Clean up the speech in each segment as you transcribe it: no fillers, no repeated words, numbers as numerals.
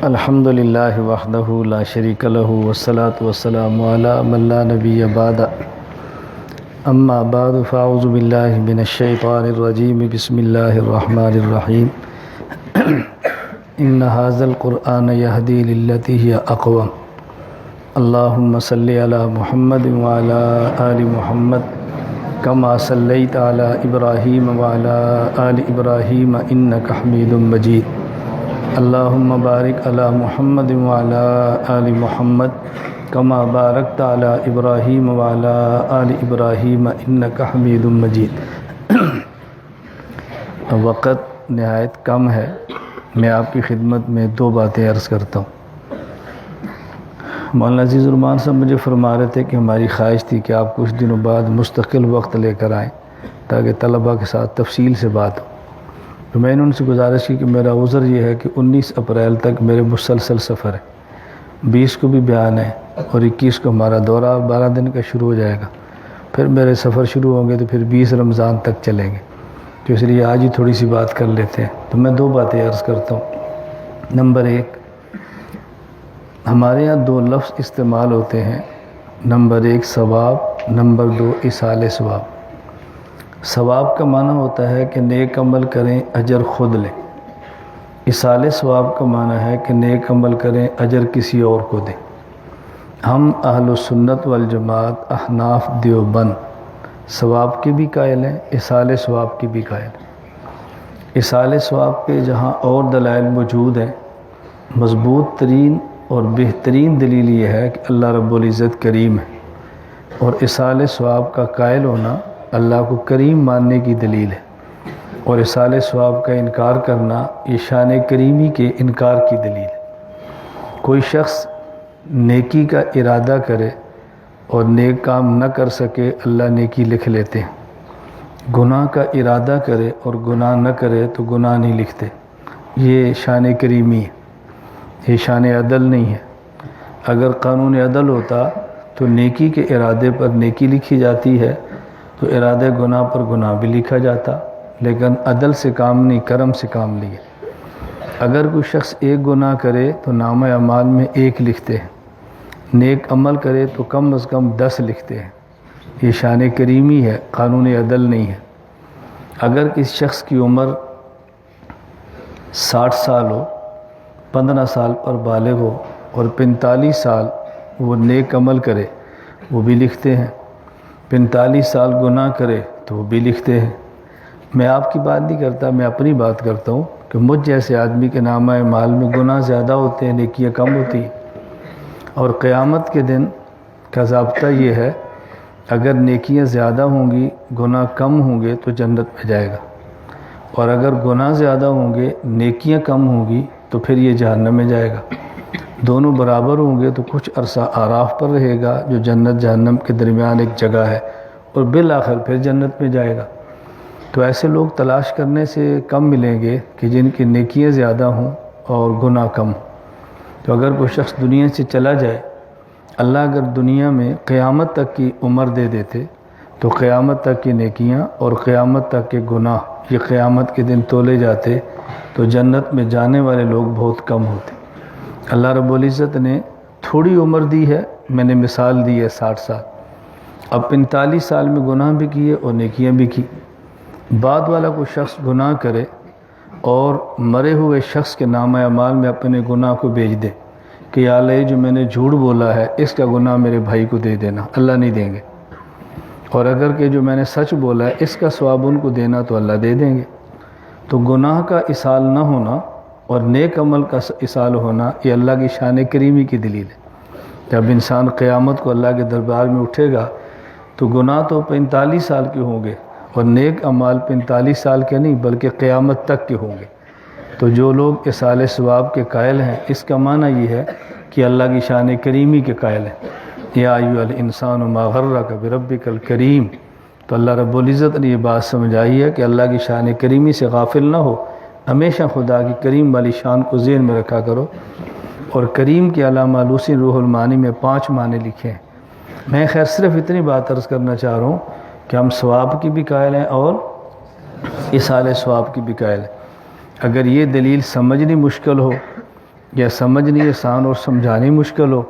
الحمد للہ وحدہ لا شریک لہ والصلاة والسلام علی من لا نبی بعد اما بعد فاعوذ باللہ من الشیطان الرجیم بسم اللہ الرحمن الرحیم ان ھذا القرآن یہدی للتی ہی اقوم اللہم صلی علی محمد وعلی آل محمد کما صلیت علی ابراہیم وعلی آل ابراہیم انک حمید مجید اللہم بارک علی محمد وعلی آل محمد کما بارکت علی ابراہیم وعلی آل ابراہیم انک حمید مجید۔ وقت نہایت کم ہے، میں آپ کی خدمت میں دو باتیں عرض کرتا ہوں۔ مولانا عزیز الرحمان صاحب مجھے فرما رہے تھے کہ ہماری خواہش تھی کہ آپ کچھ دنوں بعد مستقل وقت لے کر آئیں تاکہ طلباء کے ساتھ تفصیل سے بات ہو۔ تو میں نے ان سے گزارش کی کہ میرا عذر یہ ہے کہ 19 اپریل تک میرے مسلسل سفر ہے، 20 کو بھی بیان ہے اور 21 کو ہمارا دورہ 12 دن کا شروع ہو جائے گا، پھر میرے سفر شروع ہوں گے تو پھر 20 رمضان تک چلیں گے، تو اس لیے آج ہی تھوڑی سی بات کر لیتے ہیں۔ تو میں دو باتیں عرض کرتا ہوں۔ نمبر 1، ہمارے یہاں دو لفظ استعمال ہوتے ہیں، نمبر 1 ثواب، نمبر 2 ایصال ثواب۔ ثواب کا معنی ہوتا ہے کہ نیک عمل کریں اجر خود لیں، ایصال ثواب کا معنی ہے کہ نیک عمل کریں اجر کسی اور کو دیں۔ ہم اہل السنت والجماعت احناف دیوبند ثواب کے بھی قائل ہیں، ایصال ثواب کی بھی قائل ہیں۔ ایصال ثواب کے جہاں اور دلائل موجود ہیں، مضبوط ترین اور بہترین دلیل یہ ہے کہ اللہ رب العزت کریم ہے، اور ایصال ثواب کا قائل ہونا اللہ کو کریم ماننے کی دلیل ہے، اور ایصال ثواب کا انکار کرنا یہ شان کریمی کے انکار کی دلیل ہے۔ کوئی شخص نیکی کا ارادہ کرے اور نیک کام نہ کر سکے، اللہ نیکی لکھ لیتے ہیں۔ گناہ کا ارادہ کرے اور گناہ نہ کرے تو گناہ نہیں لکھتے، یہ شان کریمی ہے، یہ شان عدل نہیں ہے۔ اگر قانون عدل ہوتا تو نیکی کے ارادے پر نیکی لکھی جاتی ہے تو ارادے گناہ پر گناہ بھی لکھا جاتا، لیکن عدل سے کام نہیں، کرم سے کام لیے۔ اگر کوئی شخص ایک گناہ کرے تو نامہ اعمال میں 1 لکھتے ہیں، نیک عمل کرے تو کم از کم 10 لکھتے ہیں، یہ شان کریمی ہے، قانون عدل نہیں ہے۔ اگر کسی شخص کی عمر 60 سال ہو، 15 سال پر بالغ ہو اور 45 سال وہ نیک عمل کرے، وہ بھی لکھتے ہیں۔ 45 سال گناہ کرے تو وہ بھی لکھتے ہیں۔ میں آپ کی بات نہیں کرتا، میں اپنی بات کرتا ہوں کہ مجھ جیسے آدمی کے نامہ اعمال میں گناہ زیادہ ہوتے ہیں، نیکیاں کم ہوتی ہیں، اور قیامت کے دن کا ضابطہ یہ ہے اگر نیکیاں زیادہ ہوں گی گناہ کم ہوں گے تو جنت میں جائے گا، اور اگر گناہ زیادہ ہوں گے نیکیاں کم ہوں گی تو پھر یہ جہنم میں جائے گا۔ دونوں برابر ہوں گے تو کچھ عرصہ آراف پر رہے گا جو جنت جہنم کے درمیان ایک جگہ ہے، اور بالآخر پھر جنت میں جائے گا۔ تو ایسے لوگ تلاش کرنے سے کم ملیں گے کہ جن کی نیکیاں زیادہ ہوں اور گناہ کم ہوں۔ تو اگر کوئی شخص دنیا سے چلا جائے، اللہ اگر دنیا میں قیامت تک کی عمر دے دیتے تو قیامت تک کی نیکیاں اور قیامت تک کے گناہ یہ قیامت کے دن تولے جاتے تو جنت میں جانے والے لوگ بہت کم ہوتے۔ اللہ رب العزت نے تھوڑی عمر دی ہے، میں نے مثال دی ہے 60 سال، اب 45 سال میں گناہ بھی کیے اور نیکیاں بھی کی۔ بعد والا کوئی شخص گناہ کرے اور مرے ہوئے شخص کے نامہ اعمال میں اپنے گناہ کو بھیج دے کہ یا اللہ جو میں نے جھوٹ بولا ہے اس کا گناہ میرے بھائی کو دے دینا، اللہ نہیں دیں گے، اور اگر کہ جو میں نے سچ بولا ہے اس کا ثواب ان کو دینا تو اللہ دے دیں گے۔ تو گناہ کا ایصال نہ ہونا اور نیک عمل کا ایصال ہونا یہ اللہ کی شان کریمی کی دلیل ہے۔ جب انسان قیامت کو اللہ کے دربار میں اٹھے گا تو گناہ تو 45 سال کے ہوں گے اور نیک اعمال 45 سال کے نہیں بلکہ قیامت تک کے ہوں گے۔ تو جو لوگ ایصال ثواب کے قائل ہیں اس کا معنی یہ ہے کہ اللہ کی شان کریمی کے قائل ہیں۔ یا ایھا الانسان ما غرک بربک الکریم، تو اللہ رب العزت نے یہ بات سمجھائی ہے کہ اللہ کی شان کریمی سے غافل نہ ہو، ہمیشہ خدا کی کریم والی شان کو ذہن میں رکھا کرو۔ اور کریم کے علامہ لوسی روح المعانی میں 5 معنی لکھے ہیں۔ میں خیر صرف اتنی بات عرض کرنا چاہ رہا ہوں کہ ہم ثواب کی بھی قائل ہیں اور ایصال ثواب کی بھی قائل ہیں۔ اگر یہ دلیل سمجھنی مشکل ہو یا سمجھنی آسان اور سمجھانی مشکل ہو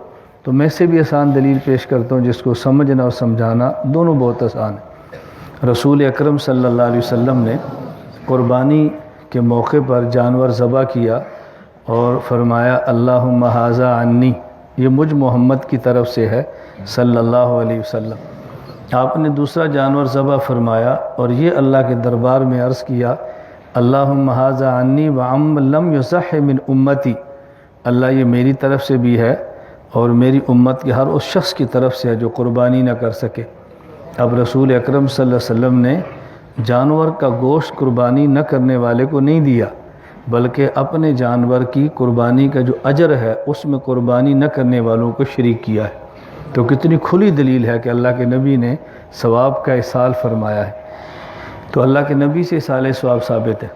تو میں سے بھی آسان دلیل پیش کرتا ہوں جس کو سمجھنا اور سمجھانا دونوں بہت آسان ہے۔ رسول اکرم صلی اللہ علیہ وسلم نے قربانی کے موقع پر جانور ذبح کیا اور فرمایا اللہم ھذا عنی، یہ مجھ محمد کی طرف سے ہے صلی اللہ علیہ وسلم۔ آپ نے دوسرا جانور ذبح فرمایا اور یہ اللہ کے دربار میں عرض کیا اللہم ھذا عنی وعم لم یصح من امتی، اللہ یہ میری طرف سے بھی ہے اور میری امت کے ہر اس شخص کی طرف سے ہے جو قربانی نہ کر سکے۔ اب رسول اکرم صلی اللہ علیہ وسلم نے جانور کا گوشت قربانی نہ کرنے والے کو نہیں دیا، بلکہ اپنے جانور کی قربانی کا جو اجر ہے اس میں قربانی نہ کرنے والوں کو شریک کیا ہے۔ تو کتنی کھلی دلیل ہے کہ اللہ کے نبی نے ثواب کا اصال فرمایا ہے، تو اللہ کے نبی سے اصال ثواب ثابت ہے۔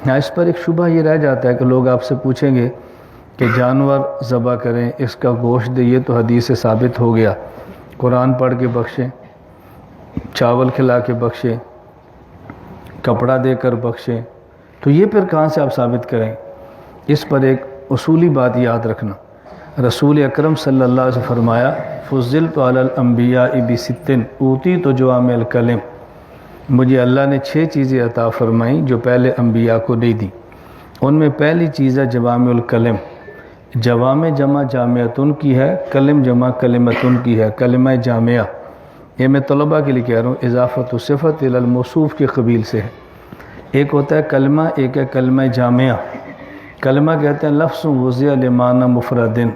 ہاں اس پر ایک شبہ یہ رہ جاتا ہے کہ لوگ آپ سے پوچھیں گے کہ جانور ذبح کریں، اس کا گوشت دے، یہ تو حدیث سے ثابت ہو گیا، قرآن پڑھ کے بخشیں، چاول کھلا کے بخشیں، کپڑا دے کر بخشیں، تو یہ پھر کہاں سے آپ ثابت کریں؟ اس پر ایک اصولی بات یاد رکھنا، رسول اکرم صلی اللہ علیہ وسلم فرمایا فضلت علی الانبیاء بست اوتیت جوامع الکلم، مجھے اللہ نے 6 چیزیں عطا فرمائیں جو پہلے انبیاء کو نہیں دی۔ ان میں پہلی چیز ہے جوامع الکلم، جوامع جمع جامعتن کی ہے، کلم جمع کلمتن کی ہے، کلمہ جامعہ، یہ میں طلباء کے لیے کہہ رہا ہوں، اضافت و صفت الی الموصوف کے قبیل سے ہے۔ ایک ہوتا ہے کلمہ، ایک ہے کلمہ جامعہ۔ کلمہ کہتے ہیں لفظ وضع لمعنی مفردن،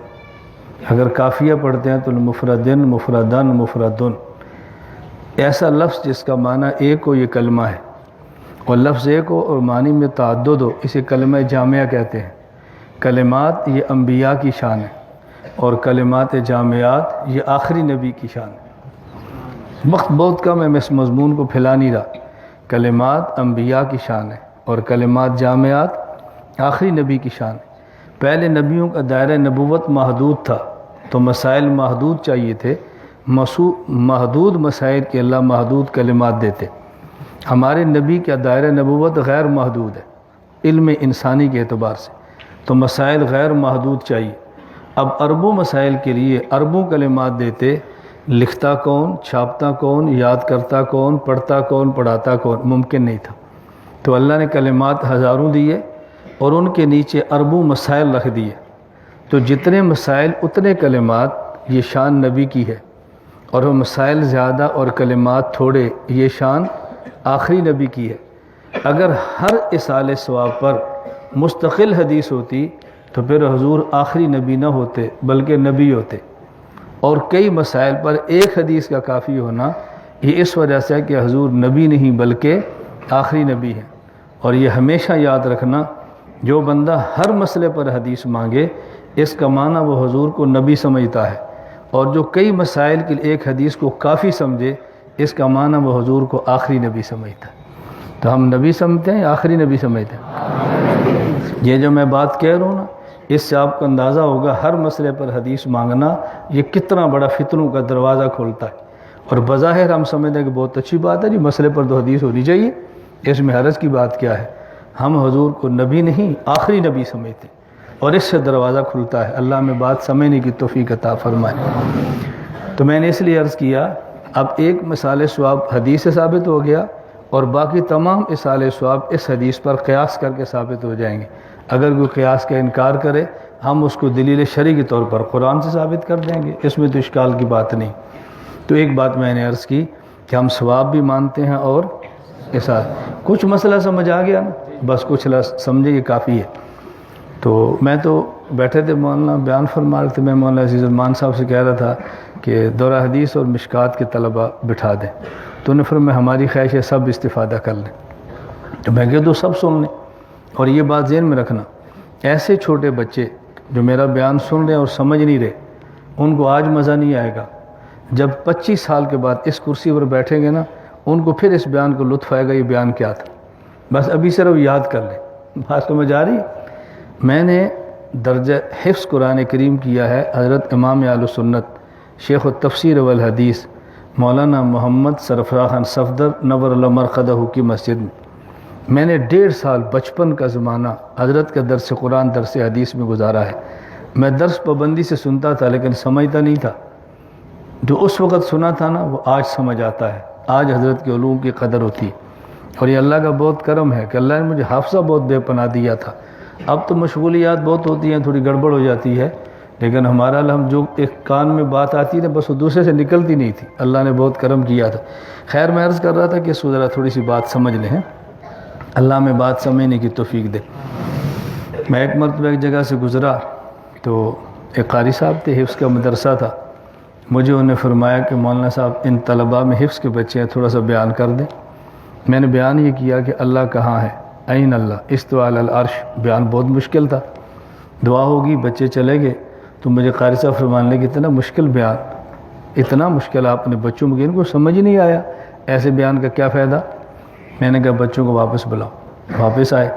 اگر قافیہ پڑھتے ہیں تو مفردن مفردن مفردن، ایسا لفظ جس کا معنی ایک ہو یہ کلمہ ہے، اور لفظ ایک ہو اور معنی میں تعدد ہو اسے کلمہ جامعہ کہتے ہیں۔ کلمات یہ انبیاء کی شان ہے اور کلمات جامعات یہ آخری نبی کی شان ہے۔ وقت بہت کم ہے، میں اس مضمون کو پھیلا نہیں رہا۔ کلمات انبیاء کی شان ہے اور کلمات جامعات آخری نبی کی شان ہے۔ پہلے نبیوں کا دائرہ نبوت محدود تھا تو مسائل محدود چاہیے تھے، محدود مسائل کے اللہ محدود کلمات دیتے۔ ہمارے نبی کا دائرہ نبوت غیر محدود ہے علم انسانی کے اعتبار سے، تو مسائل غیر محدود چاہیے۔ اب اربوں مسائل کے لیے اربوں کلمات دیتے، لکھتا کون، چھاپتا کون، یاد کرتا کون، پڑھتا کون، پڑھاتا کون، ممکن نہیں تھا۔ تو اللہ نے کلمات ہزاروں دیے اور ان کے نیچے اربوں مسائل رکھ دیے، تو جتنے مسائل اتنے کلمات، یہ شان نبی کی ہے، اور وہ مسائل زیادہ اور کلمات تھوڑے، یہ شان آخری نبی کی ہے۔ اگر ہر اصال ثواب پر مستقل حدیث ہوتی تو پھر حضور آخری نبی نہ ہوتے بلکہ نبی ہوتے، اور کئی مسائل پر ایک حدیث کا کافی ہونا یہ اس وجہ سے ہے کہ حضور نبی نہیں بلکہ آخری نبی ہے۔ اور یہ ہمیشہ یاد رکھنا، جو بندہ ہر مسئلے پر حدیث مانگے اس کا معنی وہ حضور کو نبی سمجھتا ہے، اور جو کئی مسائل کے لیے ایک حدیث کو کافی سمجھے اس کا معنی وہ حضور کو آخری نبی سمجھتا ہے۔ تو ہم نبی سمجھتے ہیں یا آخری نبی سمجھتے ہیں؟ یہ جو میں بات کہہ رہا ہوں نا، اس سے آپ کو اندازہ ہوگا ہر مسئلے پر حدیث مانگنا یہ کتنا بڑا فتنوں کا دروازہ کھولتا ہے۔ اور بظاہر ہم سمجھتے ہیں کہ بہت اچھی بات ہے جی، مسئلے پر تو حدیث ہونی چاہیے، اس میں حرج کی بات کیا ہے؟ ہم حضور کو نبی نہیں آخری نبی سمجھتے ہیں، اور اس سے دروازہ کھلتا ہے۔ اللہ میں بات سمجھنے کی توفیق عطا فرمائے۔ تو میں نے اس لیے عرض کیا، اب ایک مثال ثواب حدیث سے ثابت ہو گیا اور باقی تمام اصال ثواب اس حدیث پر قیاس کر کے ثابت ہو جائیں گے۔ اگر کوئی قیاس کا انکار کرے ہم اس کو دلیل شرعی کے طور پر قرآن سے ثابت کر دیں گے، اس میں تو اشکال کی بات نہیں۔ تو ایک بات میں نے عرض کی کہ ہم ثواب بھی مانتے ہیں اور اصال، کچھ مسئلہ سمجھ آ گیا نا، بس کچھ سمجھے یہ کافی ہے۔ تو میں تو بیٹھے تھے، مولانا بیان فرما رہے تھے، میں مولانا عزیز الرحمان صاحب سے کہہ رہا تھا کہ دورہ حدیث اور مشکات کے طلباء بٹھا دیں، تو انہوں نے فرمایا ہماری خواہش ہے سب استفادہ کر لیں۔ تو میں کہہ دو سب سن لیں، اور یہ بات ذہن میں رکھنا، ایسے چھوٹے بچے جو میرا بیان سن رہے ہیں اور سمجھ نہیں رہے ان کو آج مزہ نہیں آئے گا، جب 25 سال کے بعد اس کرسی پر بیٹھیں گے نا ان کو پھر اس بیان کو لطف آئے گا یہ بیان کیا تھا۔ بس ابھی صرف یاد کر لیں، بات سمجھ آ رہی ہے؟ میں نے درجہ حفظ قرآن کریم کیا ہے حضرت امام اہل سنت شیخ التفسیر والحدیث مولانا محمد سرفراز خان صفدر نور اللہ مرقدہ کی مسجد میں، میں نے 1.5 سال بچپن کا زمانہ حضرت کا درس قرآن درس حدیث میں گزارا ہے. میں درس پابندی سے سنتا تھا لیکن سمجھتا نہیں تھا. جو اس وقت سنا تھا نا وہ آج سمجھ آتا ہے. آج حضرت کے علوم کی قدر ہوتی ہے. اور یہ اللہ کا بہت کرم ہے کہ اللہ نے مجھے حافظہ بہت بے پناہ دیا تھا. اب تو مشغولیات بہت ہوتی ہیں, تھوڑی گڑبڑ ہو جاتی ہے, لیکن ہمارا ہم جو ایک کان میں بات آتی ہے بس وہ دوسرے سے نکلتی نہیں تھی. اللہ نے بہت کرم کیا تھا. خیر میں عرض کر رہا تھا کہ اس ذرا تھوڑی سی بات سمجھ لیں. اللہ میں بات سمجھنے کی توفیق دے. میں ایک مرتبہ ایک جگہ سے گزرا تو ایک قاری صاحب تھے, حفظ کا مدرسہ تھا. مجھے انہوں نے فرمایا کہ مولانا صاحب ان طلباء میں حفظ کے بچے ہیں, تھوڑا سا بیان کر دیں. میں نے بیان یہ کیا کہ اللہ کہاں ہے, این اللہ, استویٰ علی العرش. بیان بہت مشکل تھا. دعا ہوگی, بچے چلے گئے تو مجھے قاری صاحب فرمانے لگے اتنا مشکل بیان, اتنا مشکل آپ نے بچوں میں, ان کو سمجھ نہیں آیا, ایسے بیان کا کیا فائدہ. میں نے کہا بچوں کو واپس بلاؤ. واپس آئے.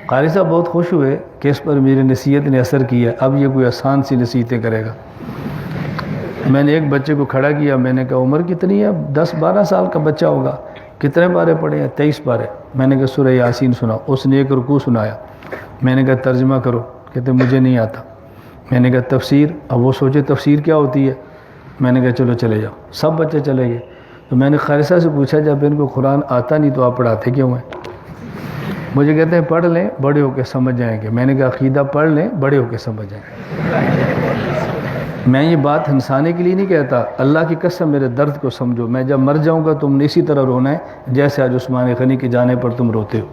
قاری صاحب بہت خوش ہوئے کہ اس پر میری نصیحت نے اثر کیا, اب یہ کوئی آسان سی نصیحتیں کرے گا. میں نے ایک بچے کو کھڑا کیا. میں نے کہا عمر کتنی ہے؟ 10-12 سال کا بچہ ہوگا. کتنے پارے پڑھے ہیں؟ 23 پارے. میں نے کہا سورہ یاسین سناؤ. اس نے ایک رکوع سنایا. میں نے کہا ترجمہ کرو. کہتے مجھے نہیں آتا. میں نے کہا تفسیر. اب وہ سوچے تفسیر کیا ہوتی ہے. میں نے کہا چلو چلے جاؤ. سب بچے چلے گئے. تو میں نے قاری صاحب سے پوچھا جب ان کو قرآن آتا نہیں تو آپ پڑھاتے کیوں ہیں؟ مجھے کہتے ہیں پڑھ لیں بڑے ہو کے سمجھ جائیں گے. میں نے کہا عقیدہ پڑھ لیں بڑے ہو کے سمجھ جائیں گے. میں یہ بات ہنسانے کے لیے نہیں کہتا, اللہ کی قسم میرے درد کو سمجھو. میں جب مر جاؤں گا تم نے اسی طرح رونا ہے جیسے آج عثمان غنی کے جانے پر تم روتے ہو.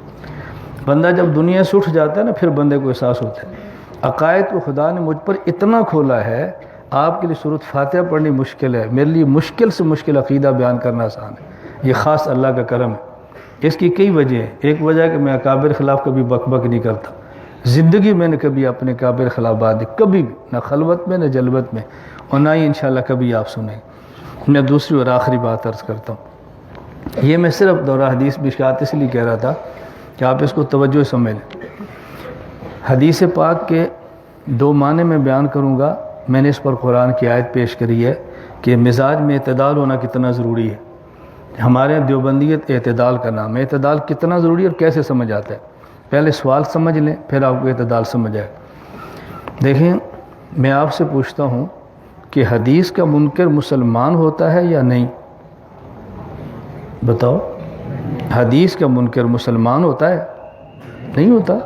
بندہ جب دنیا سے اٹھ جاتا ہے نا پھر بندے کو احساس ہوتا ہے. عقائد کو خدا نے مجھ پر اتنا کھولا ہے, آپ کے لیے سورۃ فاتحہ پڑھنی مشکل ہے, میرے لیے مشکل سے مشکل عقیدہ بیان کرنا آسان ہے. یہ خاص اللہ کا کرم ہے. اس کی کئی وجہ ہیں. ایک وجہ ہے کہ میں اکابر خلاف کبھی بک بک نہیں کرتا. زندگی میں نے کبھی اپنے اکابر خلاف بات دی, کبھی بھی, نہ خلوت میں نہ جلوت میں, اور نہ ہی انشاءاللہ کبھی آپ سنیں. میں دوسری اور آخری بات عرض کرتا ہوں. یہ میں صرف دورہ حدیث مشکات اس لیے کہہ رہا تھا کہ آپ اس کو توجہ سمجھ لیں. حدیث پاک کے 2 معنی میں بیان کروں گا. میں نے اس پر قرآن کی آیت پیش کری ہے کہ مزاج میں اعتدال ہونا کتنا ضروری ہے. ہمارے دیوبندیت اعتدال کا نام ہے. اعتدال کتنا ضروری ہے اور کیسے سمجھ آتا ہے. پہلے سوال سمجھ لیں پھر آپ کو اعتدال سمجھ آئے. دیکھیں میں آپ سے پوچھتا ہوں کہ حدیث کا منکر مسلمان ہوتا ہے یا نہیں؟ بتاؤ. حدیث کا منکر مسلمان ہوتا ہے؟ نہیں ہوتا.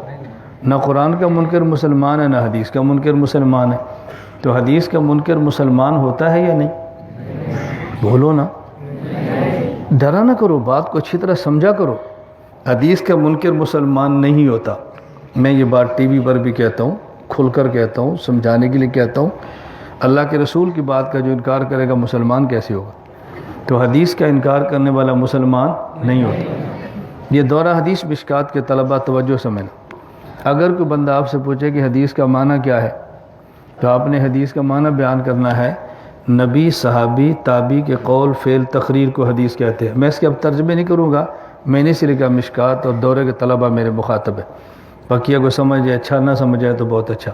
نہ قرآن کا منکر مسلمان ہے نہ حدیث کا منکر مسلمان ہے. تو حدیث کا منکر مسلمان ہوتا ہے یا نہیں؟ بولو نا, ڈرا نہ کرو, بات کو اچھی طرح سمجھا کرو. حدیث کا منکر مسلمان نہیں ہوتا. میں یہ بات ٹی وی پر بھی کہتا ہوں, کھل کر کہتا ہوں, سمجھانے کے لیے کہتا ہوں. اللہ کے رسول کی بات کا جو انکار کرے گا مسلمان کیسے ہوگا؟ تو حدیث کا انکار کرنے والا مسلمان نہیں ہوتا. یہ دورہ حدیث مشکات کے طلباء توجہ سمجھنا. اگر کوئی بندہ آپ سے پوچھے کہ حدیث کا معنی کیا ہے تو آپ نے حدیث کا معنی بیان کرنا ہے. نبی, صحابی, تابعی کے قول, فعل, تقریر کو حدیث کہتے ہیں. میں اس کے اب ترجمے نہیں کروں گا. میں نے صرف کہا مشکات اور دورے کے طلباء میرے مخاطب ہے. بقیہ کو سمجھ جائے اچھا, نہ سمجھ جائے تو بہت اچھا.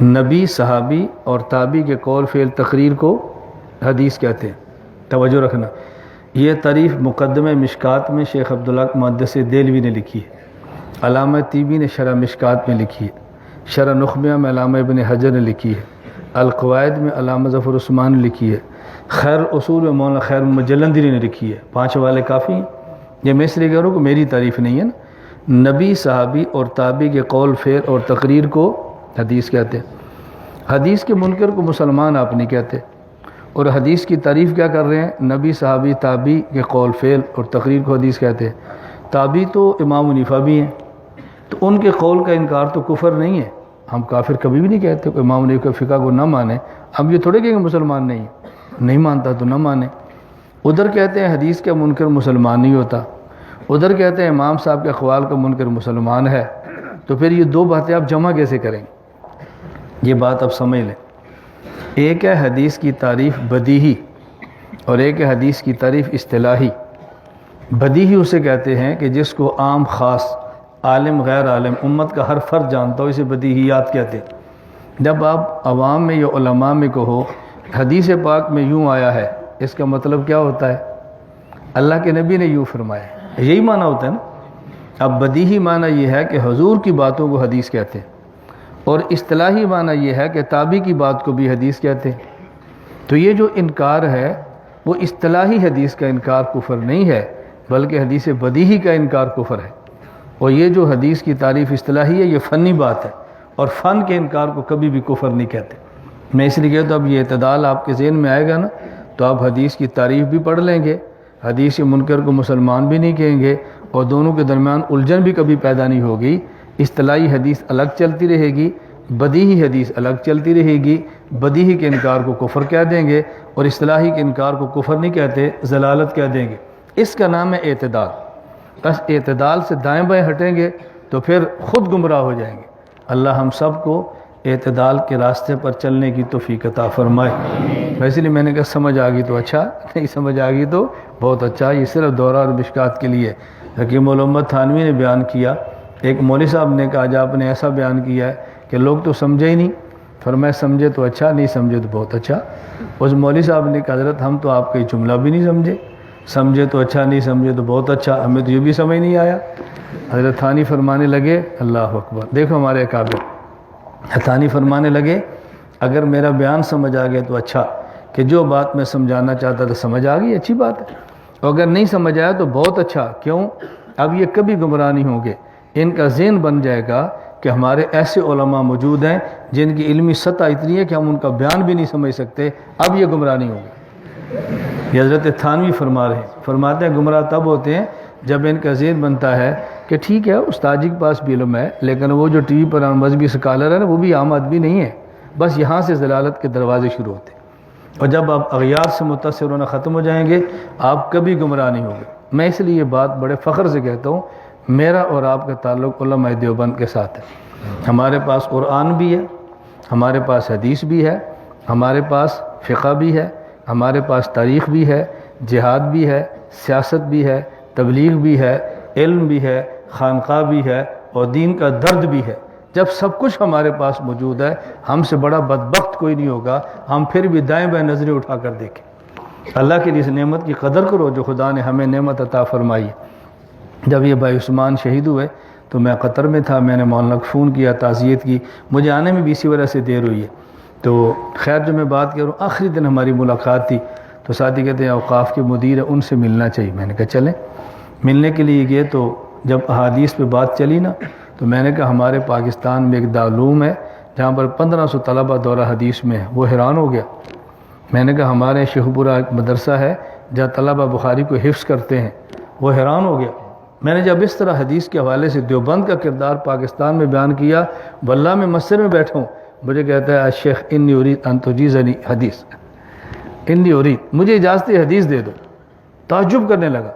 نبی, صحابی اور تابعی کے قول, فعل, تقریر کو حدیث کہتے ہیں. توجہ رکھنا. یہ تعریف مقدمہ مشکات میں شیخ عبداللہ محدث دہلوی نے لکھی ہے. علامہ طیبی نے شرح مشکات میں لکھی ہے. شرح نخبہ میں علامہ ابن حجر نے لکھی ہے. القواعد میں علامہ ظفر عثمان نے لکھی ہے. خیر اصول میں مولانا خیر مجلندری نے لکھی ہے. 5 والے کافی ہیں. یہ میں اس لیے کہہ رہا ہوں کہ میری تعریف نہیں ہے نا. نبی, صحابی اور تابعی کے قول, فعل اور تقریر کو حدیث کہتے ہیں. حدیث کے منکر کو مسلمان آپ نہیں کہتے. اور حدیث کی تعریف کیا کر رہے ہیں؟ نبی, صحابی, تابعی کے قول, فعل اور تقریر کو حدیث کہتے ہیں. تابعی تو امام حنیفہ بھی ہیں, تو ان کے قول کا انکار تو کفر نہیں ہے. ہم کافر کبھی بھی نہیں کہتے کہ امام حنیفہ کے فقہ کو نہ مانے. ہم یہ تھوڑے کہیں کہ مسلمان نہیں مانتا تو نہ مانے. ادھر کہتے ہیں حدیث کا منکر مسلمان نہیں ہوتا, ادھر کہتے ہیں امام صاحب کے اقوال کا منکر مسلمان ہے. تو پھر یہ 2 باتیں آپ جمع کیسے کریں گے؟ یہ بات آپ سمجھ لیں. ایک ہے حدیث کی تعریف بدیہی اور ایک ہے حدیث کی تعریف اصطلاحی. بدیہی اسے کہتے ہیں کہ جس کو عام, خاص, عالم, غیر عالم, امت کا ہر فرد جانتا ہو, اسے بدیہیات کہتے ہیں. جب آپ عوام میں یا علماء میں کہو حدیث پاک میں یوں آیا ہے, اس کا مطلب کیا ہوتا ہے؟ اللہ کے نبی نے یوں فرمایا. یہی معنی ہوتا ہے نا. اب بدیہی معنی یہ ہے کہ حضور کی باتوں کو حدیث کہتے ہیں، اور اصطلاحی معنی یہ ہے کہ تابعی کی بات کو بھی حدیث کہتے ہیں۔ تو یہ جو انکار ہے وہ اصطلاحی حدیث کا انکار کفر نہیں ہے، بلکہ حدیث بدیہی کا انکار کفر ہے۔ اور یہ جو حدیث کی تعریف اصطلاحی ہے یہ فنی بات ہے، اور فن کے انکار کو کبھی بھی کفر نہیں کہتے۔ میں اس لیے کہتا ہوں اب یہ اعتدال آپ کے ذہن میں آئے گا نا تو آپ حدیث کی تعریف بھی پڑھ لیں گے، حدیث منکر کو مسلمان بھی نہیں کہیں گے، اور دونوں کے درمیان الجھن بھی کبھی پیدا نہیں ہوگی۔ اصطلاحی حدیث الگ چلتی رہے گی، بدیہی حدیث الگ چلتی رہے گی۔ بدیہی کے انکار کو کفر کہہ دیں گے اور اصطلاحی کے انکار کو کفر نہیں کہتے، ضلالت کہہ دیں گے۔ اس کا نام ہے اعتدال۔ بس اعتدال سے دائیں بائیں ہٹیں گے تو پھر خود گمراہ ہو جائیں گے۔ اللہ ہم سب کو اعتدال کے راستے پر چلنے کی توفیق عطا فرمائے۔ ویسے لیے میں نے کہا سمجھ آ گئی تو اچھا، نہیں سمجھ آ گئی تو بہت اچھا۔ یہ صرف دورہ اور مشکات کے لیے حکیم الامت تھانوی نے بیان کیا۔ ایک مولوی صاحب نے کہا جب آپ نے ایسا بیان کیا ہے کہ لوگ تو سمجھے ہی نہیں، فرمایا سمجھے تو اچھا، نہیں سمجھے تو بہت اچھا۔ اس مولوی صاحب نے کہا حضرت ہم تو آپ کا یہ جملہ بھی نہیں سمجھے، سمجھے تو اچھا، نہیں سمجھے تو بہت اچھا، ہمیں تو یہ بھی سمجھ نہیں آیا۔ حضرت تھانی فرمانے لگے اللہ اکبر، دیکھو ہمارے اکابر تھانی فرمانے لگے اگر میرا بیان سمجھ آ گیا تو اچھا، کہ جو بات میں سمجھانا چاہتا تھا سمجھ آ گئی، اچھی بات ہے، اور اگر نہیں سمجھ آیا تو بہت اچھا۔ کیوں؟ اب یہ کبھی گمراہ نہیں ہوں گے، ان کا ذہن بن جائے گا کہ ہمارے ایسے علماء موجود ہیں جن کی علمی سطح اتنی ہے کہ ہم ان کا بیان بھی نہیں سمجھ سکتے، اب یہ گمراہ نہیں ہوں گے۔ یہ حضرت تھانوی فرما رہے ہیں، فرماتے ہیں گمراہ تب ہوتے ہیں جب ان کا ذہن بنتا ہے کہ ٹھیک ہے استاد جی کے پاس بھی علم ہے، لیکن وہ جو ٹی وی پر مذہبی سکالر ہے نا وہ بھی عام آدمی نہیں ہے، بس یہاں سے ضلالت کے دروازے شروع ہوتے ہیں۔ اور جب آپ اغیار سے متصر ہونا ختم ہو جائیں گے آپ کبھی گمراہ نہیں ہوں گے۔ میں اس لیے یہ بات بڑے فخر سے کہتا ہوں، میرا اور آپ کا تعلق علماء دیوبند کے ساتھ ہے۔ ہمارے پاس قرآن بھی ہے، ہمارے پاس حدیث بھی ہے، ہمارے پاس فقہ بھی ہے، ہمارے پاس تاریخ بھی ہے، جہاد بھی ہے، سیاست بھی ہے، تبلیغ بھی ہے، علم بھی ہے، خانقاہ بھی ہے، اور دین کا درد بھی ہے۔ جب سب کچھ ہمارے پاس موجود ہے ہم سے بڑا بدبخت کوئی نہیں ہوگا، ہم پھر بھی دائیں بائیں نظریں اٹھا کر دیکھیں۔ اللہ کی اس نعمت کی قدر کرو جو خدا نے ہمیں نعمت عطا فرمائی۔ جب یہ بھائی عثمان شہید ہوئے تو میں قطر میں تھا، میں نے مولانا کو فون کیا، تعزیت کی، مجھے آنے میں بھی اسی وجہ سے دیر ہوئی ہے۔ تو خیر جو میں بات کروں، آخری دن ہماری ملاقات تھی تو ساتھی کہتے ہیں اوقاف کے مدیر ہیں ان سے ملنا چاہیے۔ میں نے کہا چلیں، ملنے کے لیے گئے تو جب احادیث پہ بات چلی نا تو میں نے کہا ہمارے پاکستان میں ایک دارالعلوم ہے جہاں پر 1500 طلبہ دورہ حدیث میں ہے۔ وہ حیران ہو گیا۔ میں نے کہا ہمارے شیخ پورہ ایک مدرسہ ہے جہاں طلبہ بخاری کو حفظ کرتے ہیں۔ وہ حیران ہو گیا۔ میں نے جب اس طرح حدیث کے حوالے سے دیوبند کا کردار پاکستان میں بیان کیا، واللہ میں مسجد میں بیٹھا ہوں، مجھے کہتا ہے شیخ انی ارید ان تجیزنی حدیث، انی ارید، مجھے اجازت حدیث دے دو۔ تعجب کرنے لگا۔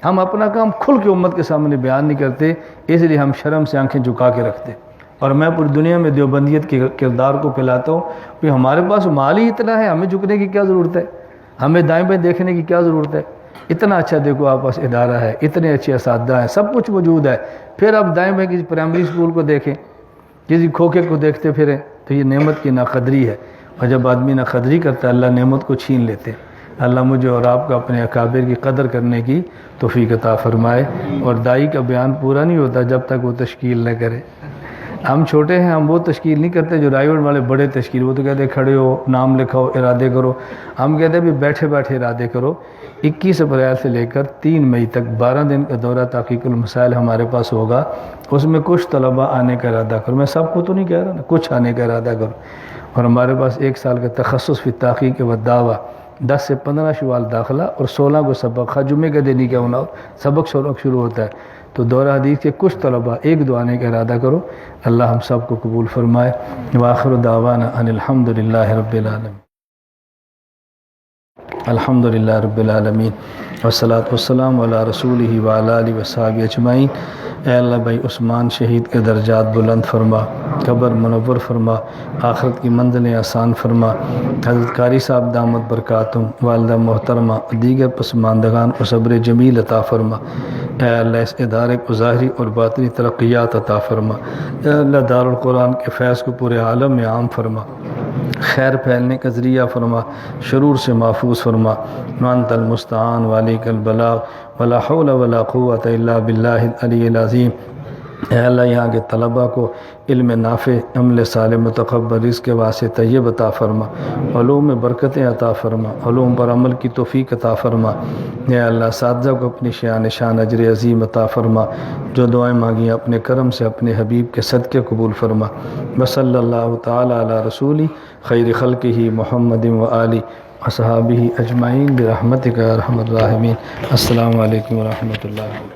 ہم اپنا کام کھل کے امت کے سامنے بیان نہیں کرتے، اس لیے ہم شرم سے آنکھیں جھکا کے رکھتے، اور میں پوری دنیا میں دیوبندیت کے کردار کو پھیلاتا ہوں کہ ہمارے پاس مال ہی اتنا ہے، ہمیں جھکنے کی کیا ضرورت ہے، ہمیں دائیں بائیں دیکھنے کی کیا ضرورت ہے۔ اتنا اچھا دیکھو آپ پاس ادارہ ہے، اتنے اچھے اساتذہ ہیں، سب کچھ موجود ہے، پھر آپ دائیں بائیں کسی پرائمری اسکول کو دیکھیں، کسی کھوکھے کو دیکھتے پھریں، تو یہ نعمت کی ناقدری ہے، اور جب آدمی ناقدری کرتا ہے اللہ نعمت کو چھین لیتے ہیں۔ اللہ مجھے اور آپ کو اپنے اکابر کی قدر کرنے کی توفیق عطا فرمائے۔ اور دائی کا بیان پورا نہیں ہوتا جب تک وہ تشکیل نہ کرے۔ ہم چھوٹے ہیں، ہم وہ تشکیل نہیں کرتے جو رائے والے بڑے تشکیل، وہ تو کہتے ہیں کھڑے ہو، نام لکھاؤ، ارادے کرو۔ ہم کہتے ہیں بھی بیٹھے بیٹھے ارادے کرو۔ 21 اپریل سے لے کر 3 مئی تک 12 دن کا دورہ تحقیق المسائل ہمارے پاس ہوگا، اس میں کچھ طلباء آنے کا ارادہ کرو، میں سب کو تو نہیں کہہ رہا نا، کچھ آنے کا ارادہ کرو۔ اور ہمارے پاس 1 سال کا تخصص فی تحقیق و دعویٰ، 10 سے 15 شوال داخلہ اور 16 کو سبق، جمعے کا دن ہی کیا ہونا سبق شروع ہوتا ہے۔ تو دورہ حدیث کے کچھ طلباء 1-2 آنے کا ارادہ کرو، اللہ ہم سب کو قبول فرمائے۔ وآخر دعوانا ان الحمدللہ رب العالمین، الحمدللہ رب العالمین، والصلاة والسلام علی رسولہ وعلی آلہ وصحبہ اجمعین۔ اے اللہ بھائی عثمان شہید کے درجات بلند فرما، قبر منور فرما، آخرت کی منزلیں آسان فرما۔ حضرت قاری صاحب دامت برکاتہم، والدہ محترمہ، دیگر پسماندگان کو صبر جمیل عطا فرما۔ اے اللہ اس ادارے کو ظاہری اور باطنی ترقیات عطا فرما۔ اے اللہ دارالقرآن کے فیض کو پورے عالم میں عام فرما۔ خیر پھیلنے کا ذریعہ فرما، شرور سے محفوظ فرما۔ وانت المستعان وعلیک البلاغ ولا حول ولا قوت الا باللہ العلی العظیم۔ اے اللہ یہاں کے طلباء کو علم نافع، عمل صالح، متقبل، رزق واسع طیب عطا فرما، علوم میں برکتیں عطا فرما، علوم پر عمل کی توفیق عطا فرما۔ اے اللہ اساتذہ کو اپنی شان اجر عظیم عطا فرما، جو دعائیں مانگی اپنے کرم سے اپنے حبیب کے صدقے قبول فرما۔ وصلی اللہ تعالی علی رسولی خیر خلقہ محمد و آلہ وصحابہ اجمعین برحمتک یا ارحم الراحمین۔ السلام علیکم ورحمۃ اللہ۔